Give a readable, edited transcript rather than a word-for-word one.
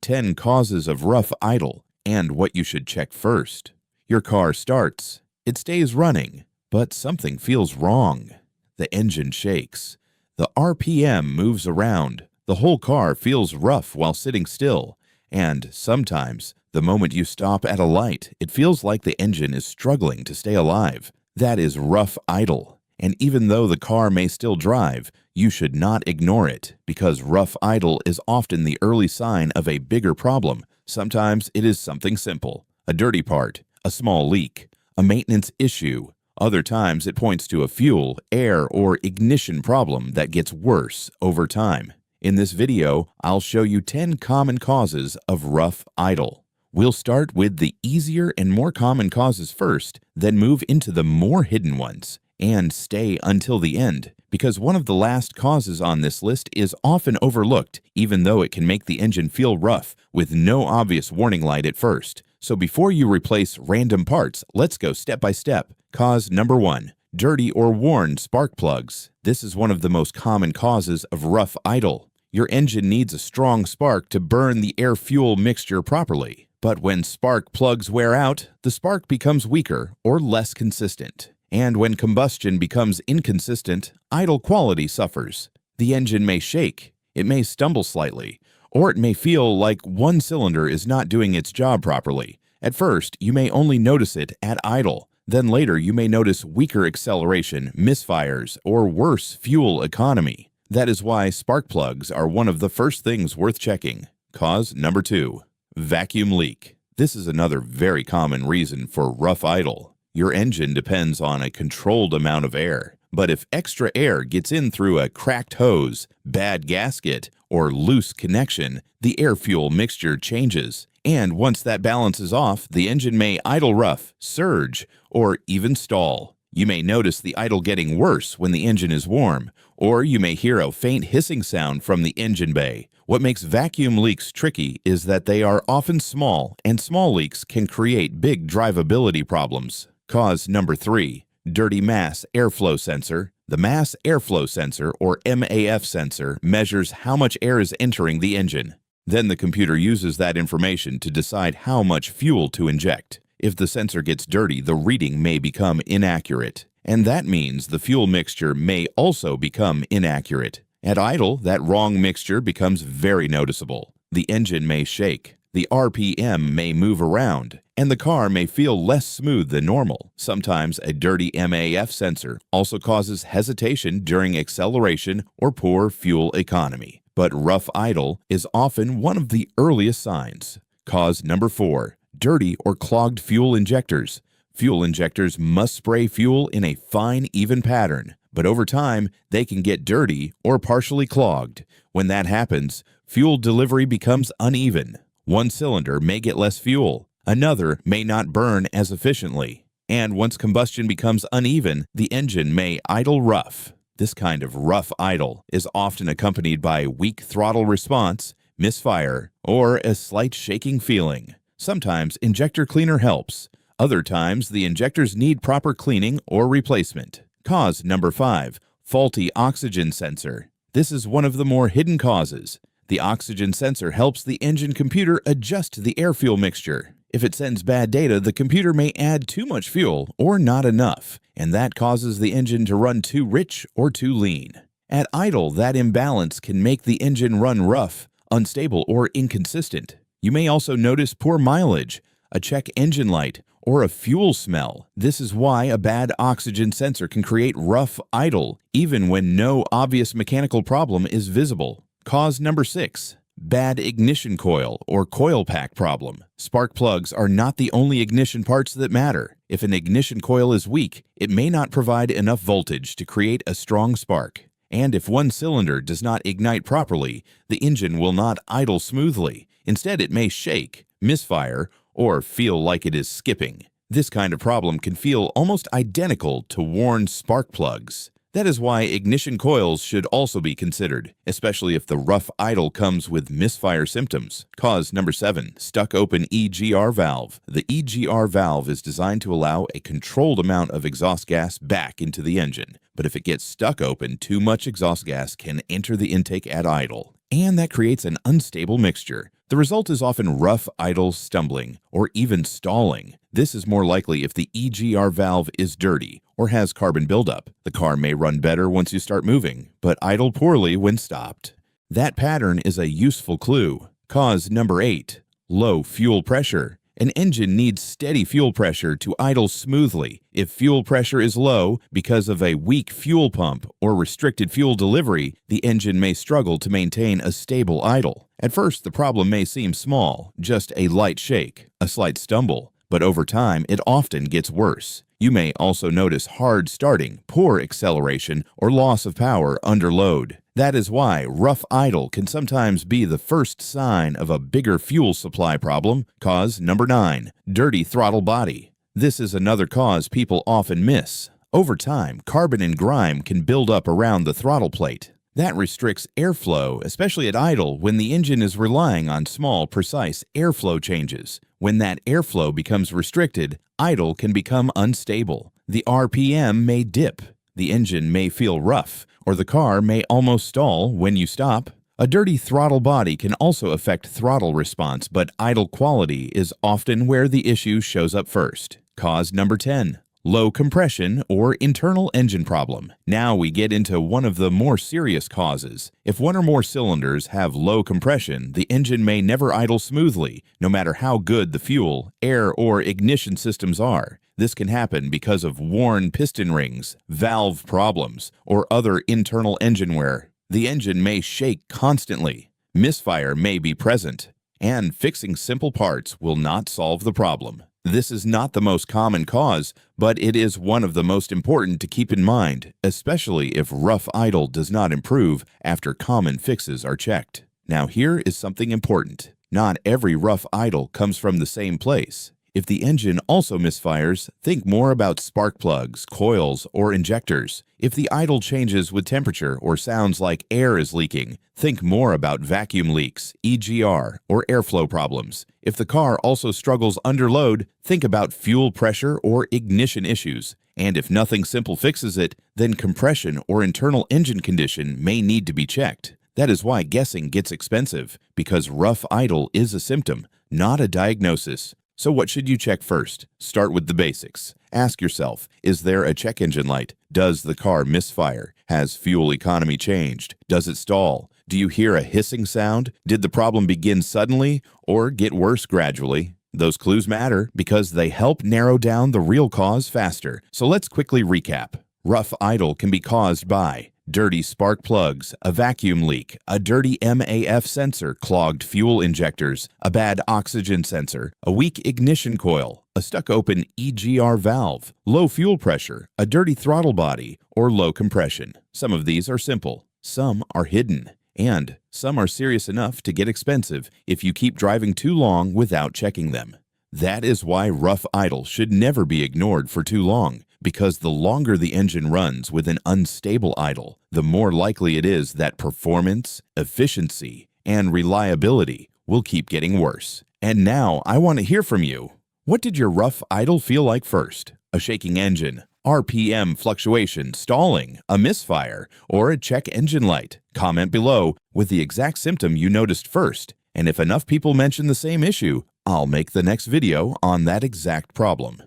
10 causes of rough idle and what you should check first. Your car starts. It stays running, but something feels wrong. The engine shakes. The RPM moves around. The whole car feels rough while sitting still. And sometimes, the moment you stop at a light, it feels like the engine is struggling to stay alive. That is rough idle. And even though the car may still drive, you should not ignore it, because rough idle is often the early sign of a bigger problem. Sometimes it is something simple, a dirty part, a small leak, a maintenance issue. Other times it points to a fuel, air, or ignition problem that gets worse over time. In this video, I'll show you 10 common causes of rough idle. We'll start with the easier and more common causes first, then move into the more hidden ones, and stay until the end, because one of the last causes on this list is often overlooked, even though it can make the engine feel rough with no obvious warning light at first. So before you replace random parts, let's go step by step. Cause number 1. Dirty or worn spark plugs. This is one of the most common causes of rough idle. Your engine needs a strong spark to burn the air-fuel mixture properly. But when spark plugs wear out, the spark becomes weaker or less consistent. And when combustion becomes inconsistent, idle quality suffers. The engine may shake, it may stumble slightly, or it may feel like one cylinder is not doing its job properly. At first, you may only notice it at idle. Then later, you may notice weaker acceleration, misfires, or worse fuel economy. That is why spark plugs are one of the first things worth checking. Cause number 2. Vacuum leak. This is another very common reason for rough idle. Your engine depends on a controlled amount of air, but if extra air gets in through a cracked hose, bad gasket, or loose connection, the air-fuel mixture changes. And once that balance is off, the engine may idle rough, surge, or even stall. You may notice the idle getting worse when the engine is warm, or you may hear a faint hissing sound from the engine bay. What makes vacuum leaks tricky is that they are often small, and small leaks can create big drivability problems. Cause number 3. Dirty mass airflow sensor. The mass airflow sensor, or MAF sensor, measures how much air is entering the engine. Then the computer uses that information to decide how much fuel to inject. If the sensor gets dirty, the reading may become inaccurate. And that means the fuel mixture may also become inaccurate. At idle, that wrong mixture becomes very noticeable. The engine may shake, the RPM may move around, and the car may feel less smooth than normal. Sometimes a dirty MAF sensor also causes hesitation during acceleration or poor fuel economy. But rough idle is often one of the earliest signs. Cause number 4. Dirty or clogged fuel injectors. Fuel injectors must spray fuel in a fine, even pattern, but over time, they can get dirty or partially clogged. When that happens, fuel delivery becomes uneven. One cylinder may get less fuel, another may not burn as efficiently, and once combustion becomes uneven, the engine may idle rough. This kind of rough idle is often accompanied by weak throttle response, misfire, or a slight shaking feeling. Sometimes injector cleaner helps. Other times, the injectors need proper cleaning or replacement. Cause number 5. Faulty oxygen sensor. This is one of the more hidden causes. The oxygen sensor helps the engine computer adjust the air-fuel mixture. If it sends bad data, the computer may add too much fuel or not enough, and that causes the engine to run too rich or too lean. At idle, that imbalance can make the engine run rough, unstable, or inconsistent. You may also notice poor mileage, a check engine light, or a fuel smell. This is why a bad oxygen sensor can create rough idle, even when no obvious mechanical problem is visible. Cause number 6. Bad ignition coil or coil pack problem. Spark plugs are not the only ignition parts that matter. If an ignition coil is weak, it may not provide enough voltage to create a strong spark. And if one cylinder does not ignite properly, the engine will not idle smoothly. Instead, it may shake, misfire, or feel like it is skipping. This kind of problem can feel almost identical to worn spark plugs. That is why ignition coils should also be considered, especially if the rough idle comes with misfire symptoms. Cause number 7. Stuck open EGR valve. The EGR valve is designed to allow a controlled amount of exhaust gas back into the engine. But if it gets stuck open, too much exhaust gas can enter the intake at idle, and that creates an unstable mixture. The result is often rough idle, stumbling, or even stalling. This is more likely if the EGR valve is dirty or has carbon buildup. The car may run better once you start moving, but idle poorly when stopped. That pattern is a useful clue. Cause number 8. Low fuel pressure. An engine needs steady fuel pressure to idle smoothly. If fuel pressure is low because of a weak fuel pump or restricted fuel delivery, the engine may struggle to maintain a stable idle. At first, the problem may seem small, just a light shake, a slight stumble, but over time, it often gets worse. You may also notice hard starting, poor acceleration, or loss of power under load. That is why rough idle can sometimes be the first sign of a bigger fuel supply problem. Cause number 9. Dirty throttle body. This is another cause people often miss. Over time, carbon and grime can build up around the throttle plate. That restricts airflow, especially at idle when the engine is relying on small, precise airflow changes. When that airflow becomes restricted, idle can become unstable. The RPM may dip, the engine may feel rough, or the car may almost stall when you stop. A dirty throttle body can also affect throttle response, but idle quality is often where the issue shows up first. Cause number 10. Low compression or internal engine problem. Now we get into one of the more serious causes. If one or more cylinders have low compression, the engine may never idle smoothly, no matter how good the fuel, air, or ignition systems are. This can happen because of worn piston rings, valve problems, or other internal engine wear. The engine may shake constantly. Misfire may be present, and fixing simple parts will not solve the problem. This is not the most common cause, but it is one of the most important to keep in mind, especially if rough idle does not improve after common fixes are checked. Now here is something important. Not every rough idle comes from the same place. If the engine also misfires, think more about spark plugs, coils, or injectors. If the idle changes with temperature or sounds like air is leaking, think more about vacuum leaks, EGR, or airflow problems. If the car also struggles under load, think about fuel pressure or ignition issues. And if nothing simple fixes it, then compression or internal engine condition may need to be checked. That is why guessing gets expensive, because rough idle is a symptom, not a diagnosis. So what should you check first? Start with the basics. Ask yourself, is there a check engine light? Does the car misfire? Has fuel economy changed? Does it stall? Do you hear a hissing sound? Did the problem begin suddenly or get worse gradually? Those clues matter because they help narrow down the real cause faster. So let's quickly recap. Rough idle can be caused by dirty spark plugs, a vacuum leak, a dirty MAF sensor, clogged fuel injectors, a bad oxygen sensor, a weak ignition coil, a stuck-open EGR valve, low fuel pressure, a dirty throttle body, or low compression. Some of these are simple, some are hidden, and some are serious enough to get expensive if you keep driving too long without checking them. That is why rough idle should never be ignored for too long, because the longer the engine runs with an unstable idle, the more likely it is that performance, efficiency, and reliability will keep getting worse. And now I want to hear from you. What did your rough idle feel like first? A shaking engine, RPM fluctuation, stalling, a misfire, or a check engine light? Comment below with the exact symptom you noticed first. And if enough people mention the same issue, I'll make the next video on that exact problem.